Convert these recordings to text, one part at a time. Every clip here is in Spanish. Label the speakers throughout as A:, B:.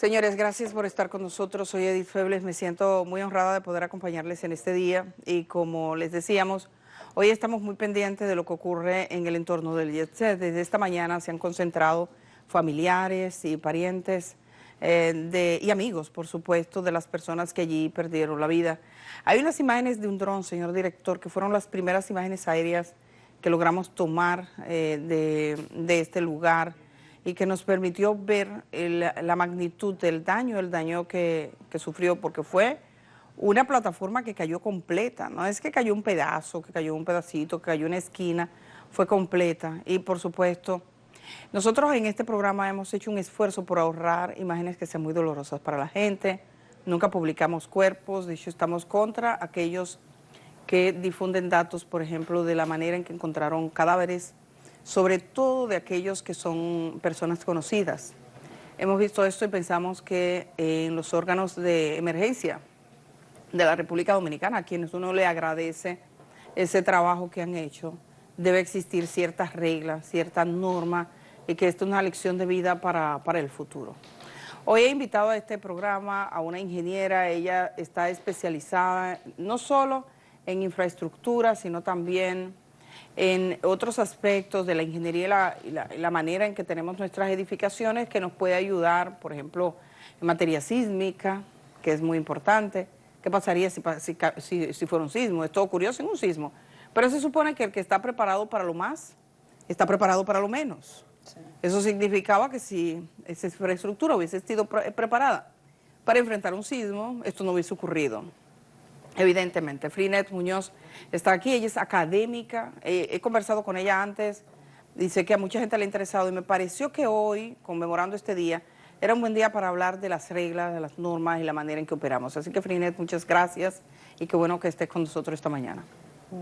A: Señores, gracias por estar con nosotros. Soy Edith Febles, me siento muy honrada de poder acompañarles en este día y como les decíamos, hoy estamos muy pendientes de lo que ocurre en el entorno del Jet Set. Desde esta mañana se han concentrado familiares y parientes y amigos, por supuesto, de las personas que allí perdieron la vida. Hay unas imágenes de un dron, señor director, que fueron las primeras imágenes aéreas que logramos tomar de este lugar y que nos permitió ver la magnitud del daño, el daño que sufrió, porque fue una plataforma que cayó completa, no es que cayó un pedazo, que cayó un pedacito, que cayó una esquina, fue completa. Y por supuesto, nosotros en este programa hemos hecho un esfuerzo por ahorrar imágenes que sean muy dolorosas para la gente, nunca publicamos cuerpos, de hecho estamos contra aquellos que difunden datos, por ejemplo, de la manera en que encontraron cadáveres, sobre todo de aquellos que son personas conocidas. Hemos visto esto y pensamos que en los órganos de emergencia de la República Dominicana, a quienes uno le agradece ese trabajo que han hecho, debe existir ciertas reglas, ciertas normas y que esto es una lección de vida para el futuro. Hoy he invitado a este programa a una ingeniera, ella está especializada no solo en infraestructura, sino también en otros aspectos de la ingeniería y la manera en que tenemos nuestras edificaciones que nos puede ayudar, por ejemplo, en materia sísmica, que es muy importante. ¿Qué pasaría si fuera un sismo? Esto ocurrió sin un sismo. Pero se supone que el que está preparado para lo más, está preparado para lo menos. Sí. Eso significaba que si esa infraestructura hubiese sido preparada para enfrentar un sismo, esto no hubiese ocurrido. Evidentemente, Frinet Muñoz está aquí, ella es académica, he conversado con ella antes, dice que a mucha gente le ha interesado y me pareció que hoy, conmemorando este día, era un buen día para hablar de las reglas, de las normas y la manera en que operamos. Así que Frinet, muchas gracias y qué bueno que estés con nosotros esta mañana.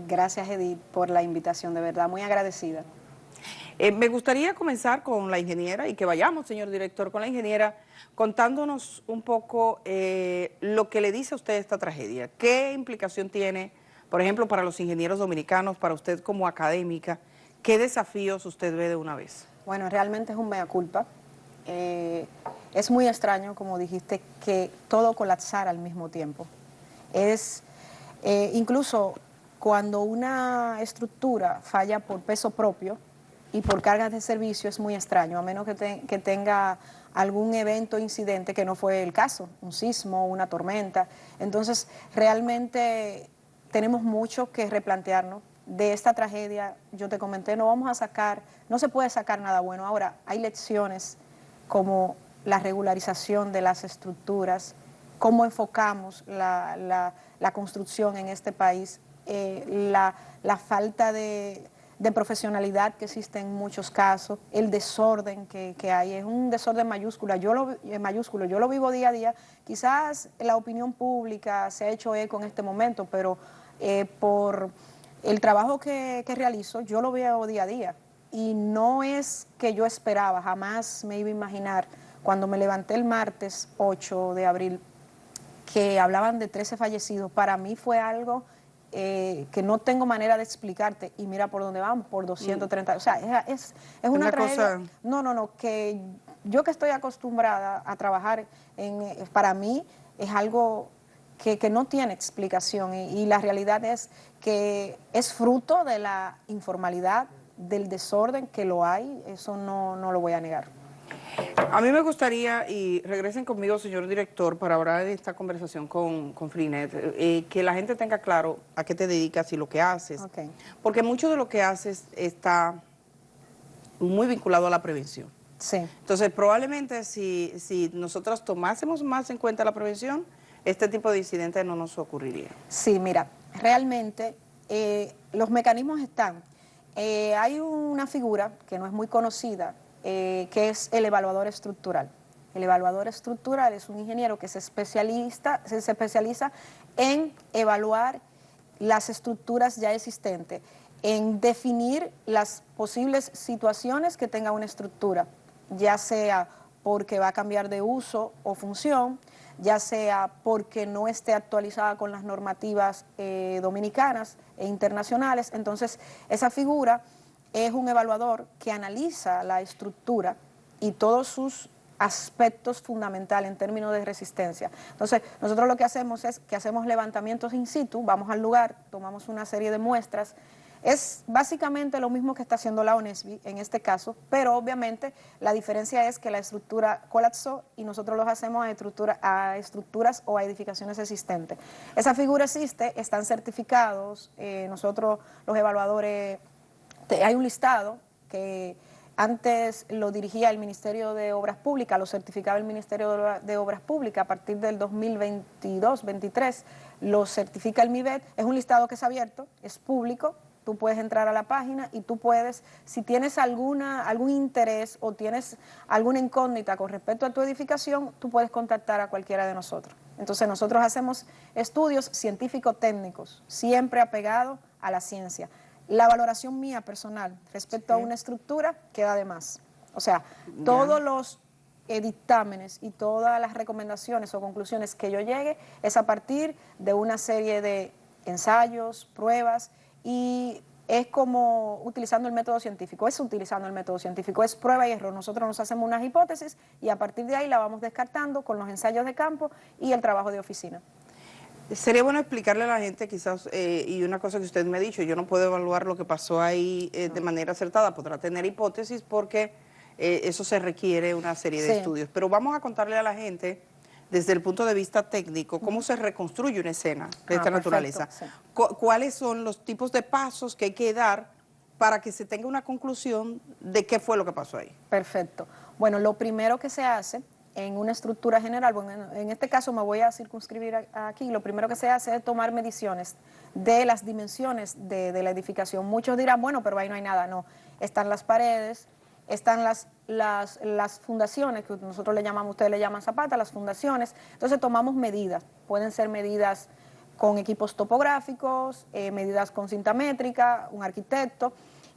B: Gracias, Edith, por la invitación, de verdad, muy agradecida.
A: Me gustaría comenzar con la ingeniera y que vayamos, señor director, con la ingeniera, contándonos un poco lo que le dice a usted esta tragedia. ¿Qué implicación tiene, por ejemplo, para los ingenieros dominicanos, para usted como académica? ¿Qué desafíos usted ve de una vez?
B: Bueno, realmente es un mea culpa. Es muy extraño, como dijiste, que todo colapsara al mismo tiempo. Incluso cuando una estructura falla por peso propio y por cargas de servicio es muy extraño, a menos que tenga algún evento o incidente que no fue el caso, un sismo, una tormenta. Entonces, realmente tenemos mucho que replantearnos de esta tragedia. Yo te comenté, no se puede sacar nada bueno. Ahora, hay lecciones como la regularización de las estructuras, cómo enfocamos la construcción en este país, la falta de profesionalidad que existe en muchos casos, el desorden que hay, es un desorden mayúsculo, yo lo vivo día a día. Quizás la opinión pública se ha hecho eco en este momento, pero por el trabajo que realizo, yo lo veo día a día. Y no es que yo esperaba, jamás me iba a imaginar, cuando me levanté el martes 8 de abril, que hablaban de 13 fallecidos. Para mí fue algo que no tengo manera de explicarte, y mira por dónde vamos, por 230, o sea, es una tragedia.
A: Cosa...
B: No, que yo que estoy acostumbrada a trabajar, para mí es algo que no tiene explicación, y la realidad es que es fruto de la informalidad, del desorden que lo hay, eso no lo voy a negar.
A: A mí me gustaría, y regresen conmigo, señor director, para hablar de esta conversación con Frinet, que la gente tenga claro a qué te dedicas y lo que haces.
B: Okay.
A: Porque mucho de lo que haces está muy vinculado a la prevención.
B: Sí.
A: Entonces, probablemente si nosotros tomásemos más en cuenta la prevención, este tipo de incidentes no nos ocurriría.
B: Sí, mira, realmente los mecanismos están. Hay una figura que no es muy conocida, que es el evaluador estructural. El evaluador estructural es un ingeniero que se especializa en evaluar las estructuras ya existentes, en definir las posibles situaciones que tenga una estructura, ya sea porque va a cambiar de uso o función, ya sea porque no esté actualizada con las normativas dominicanas e internacionales. Entonces, esa figura es un evaluador que analiza la estructura y todos sus aspectos fundamentales en términos de resistencia. Entonces, nosotros lo que hacemos es que hacemos levantamientos in situ, vamos al lugar, tomamos una serie de muestras. Es básicamente lo mismo que está haciendo la ONESBI en este caso, pero obviamente la diferencia es que la estructura colapsó y nosotros los hacemos a estructuras o a edificaciones existentes. Esa figura existe, están certificados, nosotros los evaluadores, hay un listado que antes lo dirigía el Ministerio de Obras Públicas, lo certificaba el Ministerio de Obras Públicas, a partir del 2022-23 lo certifica el MIVET, es un listado que es abierto, es público. Tú puedes entrar a la página y tú puedes, si tienes algún interés o tienes alguna incógnita con respecto a tu edificación, tú puedes contactar a cualquiera de nosotros. Entonces nosotros hacemos estudios científico-técnicos, siempre apegados a la ciencia. La valoración mía personal respecto a una estructura queda de más. O sea, todos los dictámenes y todas las recomendaciones o conclusiones que yo llegue es a partir de una serie de ensayos, pruebas, y es como utilizando el método científico, es prueba y error. Nosotros nos hacemos unas hipótesis y a partir de ahí la vamos descartando con los ensayos de campo y el trabajo de oficina.
A: Sería bueno explicarle a la gente quizás, y una cosa que usted me ha dicho, yo no puedo evaluar lo que pasó ahí de manera acertada, podrá tener hipótesis porque eso se requiere una serie de estudios, pero vamos a contarle a la gente desde el punto de vista técnico, cómo se reconstruye una escena de esta naturaleza.
B: Sí.
A: ¿Cuáles son los tipos de pasos que hay que dar para que se tenga una conclusión de qué fue lo que pasó ahí?
B: Perfecto. Bueno, lo primero que se hace en una estructura general, bueno, en este caso me voy a circunscribir aquí, lo primero que se hace es tomar mediciones de las dimensiones de la edificación. Muchos dirán, bueno, pero ahí no hay nada. No, están las paredes, están las fundaciones, que nosotros le llamamos, ustedes le llaman zapatas, las fundaciones. Entonces tomamos medidas, pueden ser medidas con equipos topográficos, medidas con cinta métrica, un arquitecto,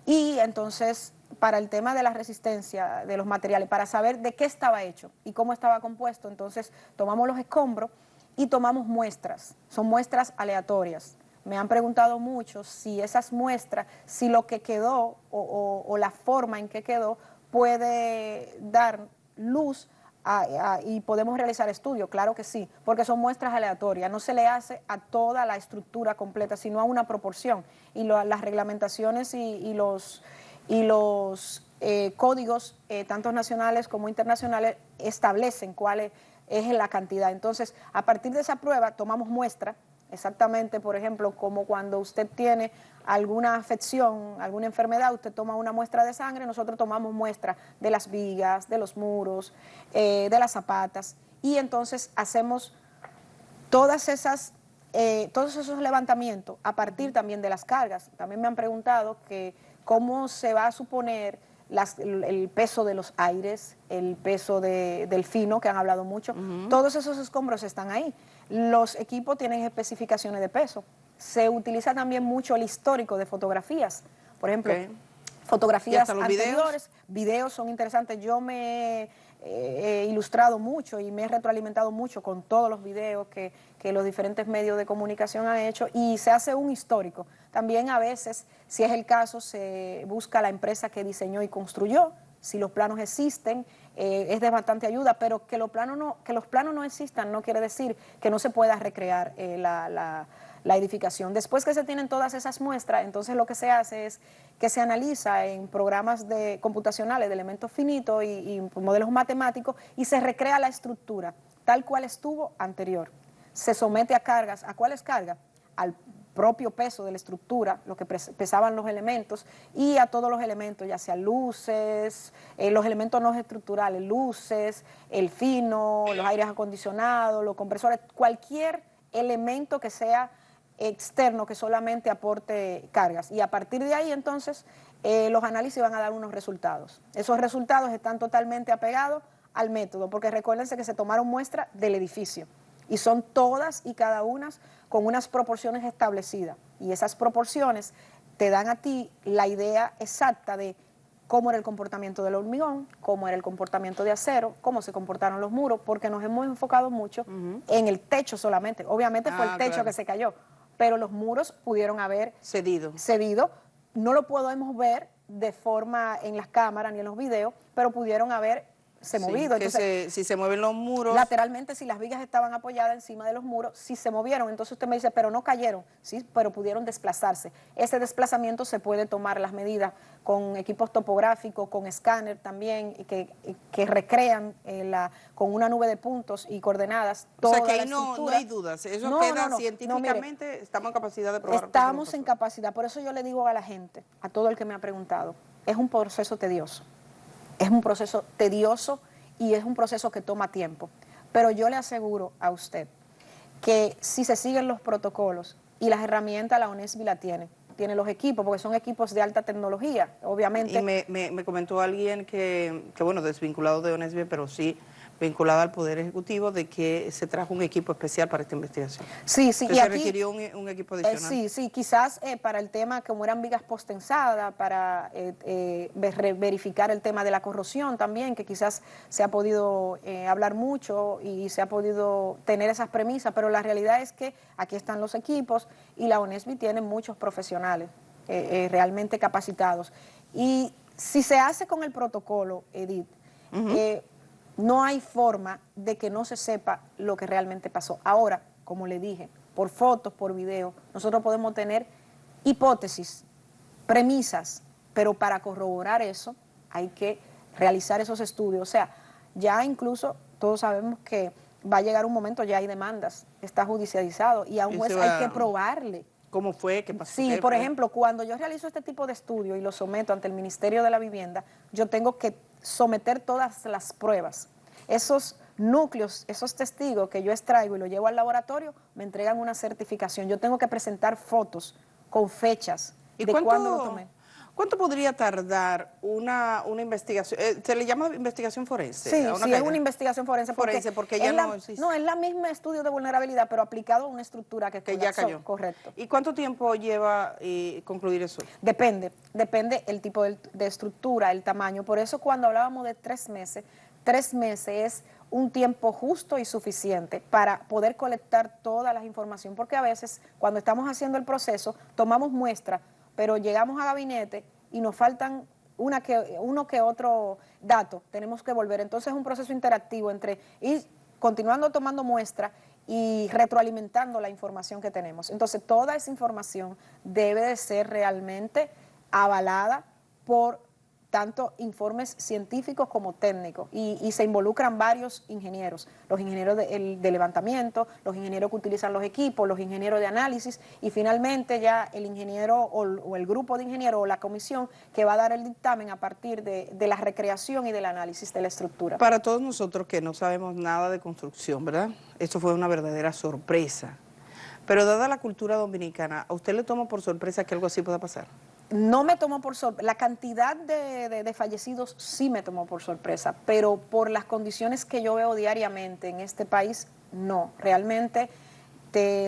B: y entonces para el tema de la resistencia de los materiales, para saber de qué estaba hecho y cómo estaba compuesto, entonces tomamos los escombros y tomamos muestras, son muestras aleatorias. Me han preguntado mucho si esas muestras, si lo que quedó o la forma en que quedó puede dar luz y podemos realizar estudios. Claro que sí, porque son muestras aleatorias, no se le hace a toda la estructura completa, sino a una proporción. Y las reglamentaciones y los códigos, tanto nacionales como internacionales, establecen cuál es la cantidad. Entonces, a partir de esa prueba tomamos muestra. Exactamente, por ejemplo, como cuando usted tiene alguna afección, alguna enfermedad, usted toma una muestra de sangre, nosotros tomamos muestra de las vigas, de los muros, de las zapatas, y entonces hacemos todos esos levantamientos a partir también de las cargas. También me han preguntado que cómo se va a suponer el peso de los aires, el peso del fino, que han hablado mucho. Todos esos escombros están ahí. Los equipos tienen especificaciones de peso. Se utiliza también mucho el histórico de fotografías. Por ejemplo, fotografías anteriores, videos son interesantes. Yo me he ilustrado mucho y me he retroalimentado mucho con todos los videos que los diferentes medios de comunicación han hecho, y se hace un histórico. También a veces, si es el caso, se busca la empresa que diseñó y construyó. Si los planos existen, es de bastante ayuda, pero que los planos no existan no quiere decir que no se pueda recrear la edificación. Después que se tienen todas esas muestras, entonces lo que se hace es que se analiza en programas computacionales de elementos finitos y modelos matemáticos, y se recrea la estructura tal cual estuvo anterior. Se somete a cargas. ¿A cuáles cargas? Al propio peso de la estructura, lo que pesaban los elementos, y a todos los elementos, ya sea luces, los elementos no estructurales, luces, el fino, los aires acondicionados, los compresores, cualquier elemento que sea externo que solamente aporte cargas. Y a partir de ahí, entonces, los análisis van a dar unos resultados. Esos resultados están totalmente apegados al método, porque recuérdense que se tomaron muestras del edificio, y son todas y cada una con unas proporciones establecidas, y esas proporciones te dan a ti la idea exacta de cómo era el comportamiento del hormigón, cómo era el comportamiento de acero, cómo se comportaron los muros, porque nos hemos enfocado mucho en el techo solamente. Obviamente fue el techo que se cayó, pero los muros pudieron haber cedido. No lo podemos ver de forma en las cámaras ni en los videos, pero pudieron haber se
A: Sí,
B: movido.
A: que
B: Entonces,
A: si se mueven los muros.
B: lateralmente, si las vigas estaban apoyadas encima de los muros, sí se movieron. Entonces usted me dice, pero no cayeron, sí, pero pudieron desplazarse. Ese desplazamiento se puede tomar las medidas con equipos topográficos, con escáner también, que recrean con una nube de puntos y coordenadas
A: O
B: toda
A: sea que
B: la
A: ahí no
B: estructura.
A: hay dudas, eso
B: No,
A: queda
B: no, mire,
A: científicamente, estamos en capacidad de probar que eso no
B: estamos en
A: pasó.
B: capacidad. Por eso yo le digo a la gente, a todo el que me ha preguntado, es un proceso tedioso. Es un proceso tedioso y es un proceso que toma tiempo. Pero yo le aseguro a usted que si se siguen los protocolos y las herramientas, la ONESBI la tiene los equipos, porque son equipos de alta tecnología, obviamente.
A: Y me comentó alguien que, bueno, desvinculado de ONESBI, pero sí vinculado al Poder Ejecutivo, de que se trajo un equipo especial para esta investigación.
B: Sí, sí,
A: Que
B: y
A: se
B: aquí
A: requirió un equipo adicional.
B: sí, sí, quizás para el tema, como eran vigas postensadas, para verificar el tema de la corrosión también, que quizás se ha podido hablar mucho y se ha podido tener esas premisas, pero la realidad es que aquí están los equipos y la ONESBI tiene muchos profesionales realmente capacitados. Y si se hace con el protocolo, Edith, no hay forma de que no se sepa lo que realmente pasó. Ahora, como le dije, por fotos, por video, nosotros podemos tener hipótesis, premisas, pero para corroborar eso hay que realizar esos estudios. O sea, ya incluso todos sabemos que va a llegar un momento, ya hay demandas, está judicializado y a un juez hay que probarle.
A: ¿Cómo fue? ¿Qué pasó?
B: Sí,
A: ¿Qué
B: por
A: fue?
B: ejemplo, cuando yo realizo este tipo de estudio y lo someto ante el Ministerio de la Vivienda, yo tengo que someter todas las pruebas. Esos núcleos, esos testigos que yo extraigo y lo llevo al laboratorio, me entregan una certificación. Yo tengo que presentar fotos con fechas
A: ¿Y
B: de cuándo lo tomé.
A: cuánto podría tardar una investigación? ¿Se le llama investigación forense?
B: Sí,
A: A una
B: sí, es
A: caída?
B: una investigación forense
A: Porque
B: es
A: ya
B: la,
A: no existe.
B: no, es la misma estudio de vulnerabilidad, pero aplicado a una estructura que
A: Que ya
B: colapsó.
A: cayó.
B: Correcto.
A: ¿Y cuánto tiempo lleva concluir eso?
B: Depende el tipo de estructura, el tamaño. Por eso cuando hablábamos de 3 meses es un tiempo justo y suficiente para poder colectar toda la información, porque a veces cuando estamos haciendo el proceso tomamos muestra, pero llegamos a gabinete y nos faltan uno que otro dato, tenemos que volver. Entonces es un proceso interactivo entre ir continuando tomando muestra y retroalimentando la información que tenemos. Entonces toda esa información debe de ser realmente avalada por tanto informes científicos como técnicos y se involucran varios ingenieros, los ingenieros de levantamiento, los ingenieros que utilizan los equipos, los ingenieros de análisis y finalmente ya el ingeniero o el grupo de ingenieros o la comisión que va a dar el dictamen a partir de la recreación y del análisis de la estructura.
A: Para todos nosotros que no sabemos nada de construcción, ¿verdad? Esto fue una verdadera sorpresa. Pero dada la cultura dominicana, ¿a usted le toma por sorpresa que algo así pueda pasar?
B: No me tomó por sorpresa, la cantidad de fallecidos sí me tomó por sorpresa, pero por las condiciones que yo veo diariamente en este país, no. Realmente,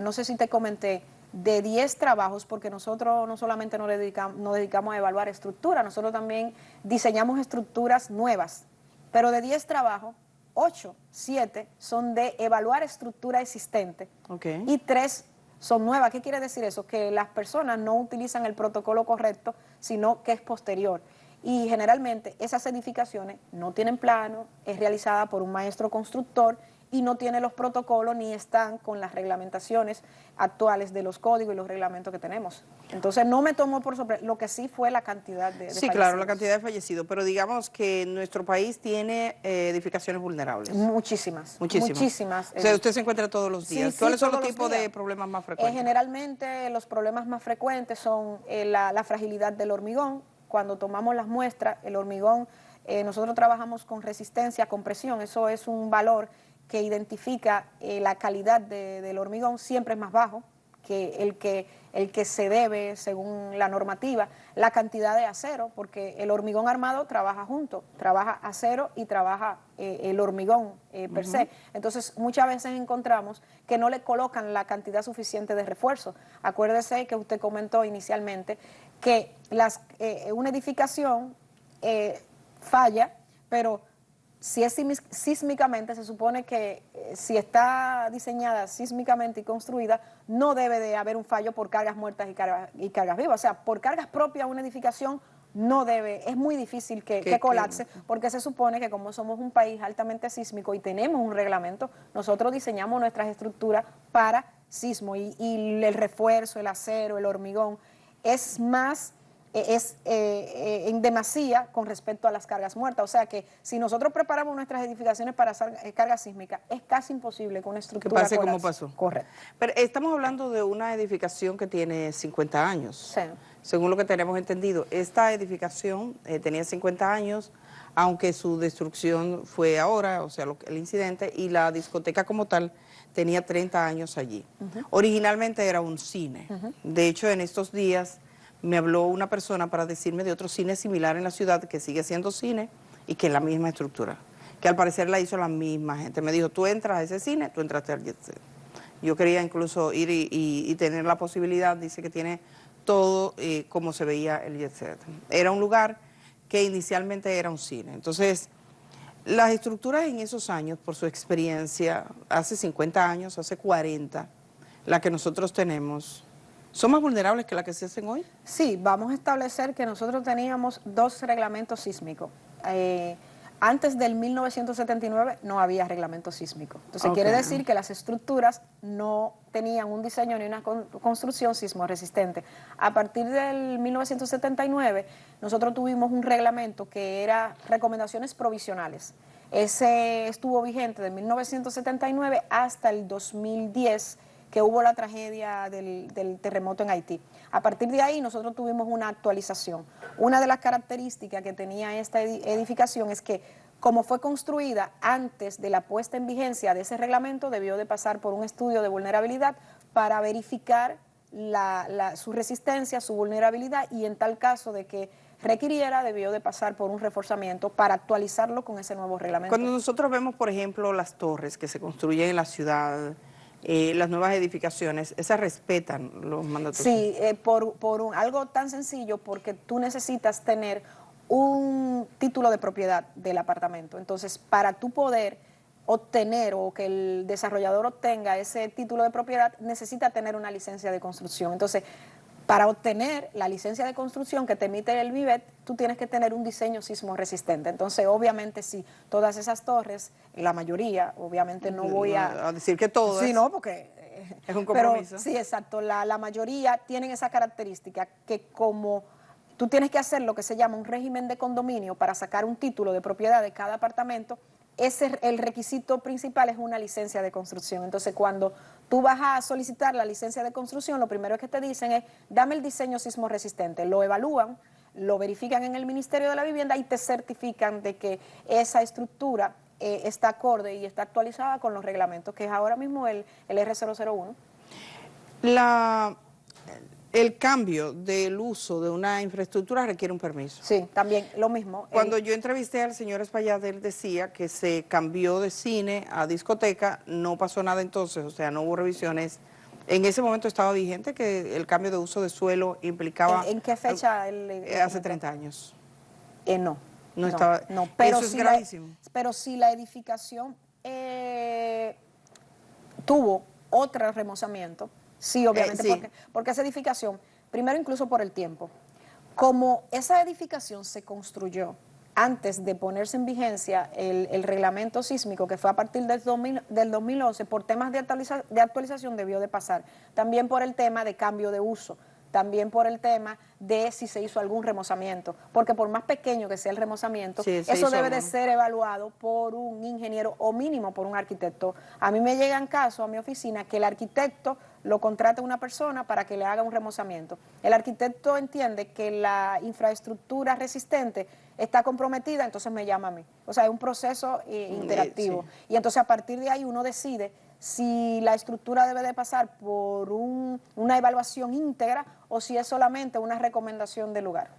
B: no sé si te comenté, de 10 trabajos, porque nosotros no solamente nos dedicamos a evaluar estructuras, nosotros también diseñamos estructuras nuevas, pero de 10 trabajos, 8, 7 son de evaluar estructura existente y 3 son nuevas. ¿Qué quiere decir eso? Que las personas no utilizan el protocolo correcto, sino que es posterior. Y generalmente esas edificaciones no tienen plano, es realizada por un maestro constructor y no tiene los protocolos ni están con las reglamentaciones actuales de los códigos y los reglamentos que tenemos. Entonces no me tomó por sorpresa, lo que sí fue la cantidad de fallecidos.
A: Sí, claro, la cantidad de fallecidos, pero digamos que nuestro país tiene edificaciones vulnerables.
B: Muchísimas.
A: O sea, usted se encuentra todos los días.
B: Sí,
A: ¿Cuáles son los
B: todos
A: tipos
B: días.
A: de problemas más frecuentes?
B: Generalmente los problemas más frecuentes son la fragilidad del hormigón. Cuando tomamos las muestras, el hormigón, nosotros trabajamos con resistencia, con presión, eso es un valor que identifica la calidad del hormigón, siempre es más bajo que el que se debe según la normativa, la cantidad de acero, porque el hormigón armado trabaja junto, trabaja acero y trabaja el hormigón per se. Entonces muchas veces encontramos que no le colocan la cantidad suficiente de refuerzo. Acuérdese que usted comentó inicialmente que una edificación falla, pero si es sísmicamente, se supone que si está diseñada sísmicamente y construida, no debe de haber un fallo por cargas muertas y cargas vivas. O sea, por cargas propias una edificación no debe, es muy difícil que colapse, porque se supone que como somos un país altamente sísmico y tenemos un reglamento, nosotros diseñamos nuestras estructuras para sismo y el refuerzo, el acero, el hormigón, es más, en demasía con respecto a las cargas muertas. O sea que si nosotros preparamos nuestras edificaciones para carga sísmica, es casi imposible que una estructura
A: que pase
B: colapse.
A: como pasó.
B: Correcto.
A: Pero estamos hablando de una edificación que tiene 50 años.
B: Sí.
A: Según lo que tenemos entendido. Esta edificación tenía 50 años, aunque su destrucción fue ahora, o sea, el incidente, y la discoteca como tal tenía 30 años allí. Originalmente era un cine. De hecho, en estos días me habló una persona para decirme de otro cine similar en la ciudad que sigue siendo cine y que es la misma estructura, que al parecer la hizo la misma gente. Me dijo, tú entras a ese cine, tú entraste al Jet Set. Yo quería incluso ir y tener la posibilidad, dice que tiene todo como se veía el Jet Set. Era un lugar que inicialmente era un cine. Entonces, las estructuras en esos años, por su experiencia, hace 50 años, hace 40, la que nosotros tenemos, ¿son más vulnerables que las que se hacen hoy?
B: Sí, vamos a establecer que nosotros teníamos 2 reglamentos sísmicos. Antes del 1979 no había reglamento sísmico. Entonces quiere decir que las estructuras no tenían un diseño ni una construcción sismo resistente. A partir del 1979 nosotros tuvimos un reglamento que era recomendaciones provisionales. Ese estuvo vigente de 1979 hasta el 2010, que hubo la tragedia del terremoto en Haití. A partir de ahí nosotros tuvimos una actualización. Una de las características que tenía esta edificación es que como fue construida antes de la puesta en vigencia de ese reglamento, debió de pasar por un estudio de vulnerabilidad para verificar su resistencia, su vulnerabilidad, y en tal caso de que requiriera, debió de pasar por un reforzamiento para actualizarlo con ese nuevo reglamento.
A: Cuando nosotros vemos, por ejemplo, las torres que se construyen en la ciudad, las nuevas edificaciones, ¿esas respetan los mandatos?
B: Sí, por algo tan sencillo, porque tú necesitas tener un título de propiedad del apartamento. Entonces, para tú poder obtener o que el desarrollador obtenga ese título de propiedad, necesita tener una licencia de construcción. Entonces, para obtener la licencia de construcción que te emite el MIBET, tú tienes que tener un diseño sismo resistente. Entonces, obviamente, sí, todas esas torres, la mayoría, obviamente no voy
A: a decir que todas.
B: Sí, no, porque
A: es un compromiso.
B: Pero, sí, exacto, la mayoría tienen esa característica que como tú tienes que hacer lo que se llama un régimen de condominio para sacar un título de propiedad de cada apartamento, el requisito principal es una licencia de construcción. Entonces, cuando tú vas a solicitar la licencia de construcción, lo primero que te dicen es, dame el diseño sismo resistente. Lo evalúan, lo verifican en el Ministerio de la Vivienda y te certifican de que esa estructura está acorde y está actualizada con los reglamentos, que es ahora mismo el R001.
A: El cambio del uso de una infraestructura requiere un permiso.
B: Sí, también lo mismo.
A: Cuando yo entrevisté al señor Espaillat, él decía que se cambió de cine a discoteca, no pasó nada entonces, o sea, no hubo revisiones. En ese momento estaba vigente que el cambio de uso de suelo implicaba...
B: ¿En qué fecha?
A: Hace 30 años.
B: No.
A: No estaba...
B: No, pero
A: eso es gravísimo.
B: Pero si la edificación tuvo otro remozamiento, sí, obviamente,
A: sí.
B: porque esa edificación, primero incluso por el tiempo, como esa edificación se construyó antes de ponerse en vigencia el reglamento sísmico, que fue a partir del 2011, por temas de actualización debió de pasar, también por el tema de cambio de uso, también por el tema de si se hizo algún remozamiento, porque por más pequeño que sea el remozamiento, sí, eso debe de ser evaluado por un ingeniero o mínimo por un arquitecto. A mí me llegan casos a mi oficina que el arquitecto lo contrata una persona para que le haga un remozamiento. El arquitecto entiende que la infraestructura resistente está comprometida, entonces me llama a mí. O sea, es un proceso interactivo. Sí. Y entonces a partir de ahí uno decide si la estructura debe de pasar por una evaluación íntegra o si es solamente una recomendación del lugar.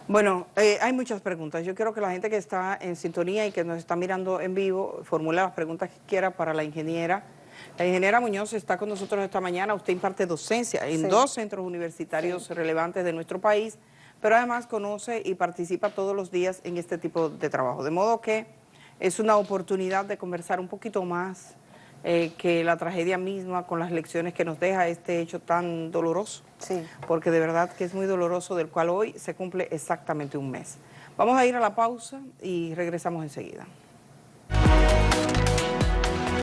A: Bueno, hay muchas preguntas. Yo quiero que la gente que está en sintonía y que nos está mirando en vivo formule las preguntas que quiera para la ingeniera. La ingeniera Muñoz está con nosotros esta mañana. Usted imparte docencia en 2 centros universitarios relevantes de nuestro país, pero además conoce y participa todos los días en este tipo de trabajo. De modo que es una oportunidad de conversar un poquito más que la tragedia misma, con las lecciones que nos deja este hecho tan doloroso.
B: Sí.
A: Porque de verdad que es muy doloroso, del cual hoy se cumple exactamente un mes. Vamos a ir a la pausa y regresamos enseguida.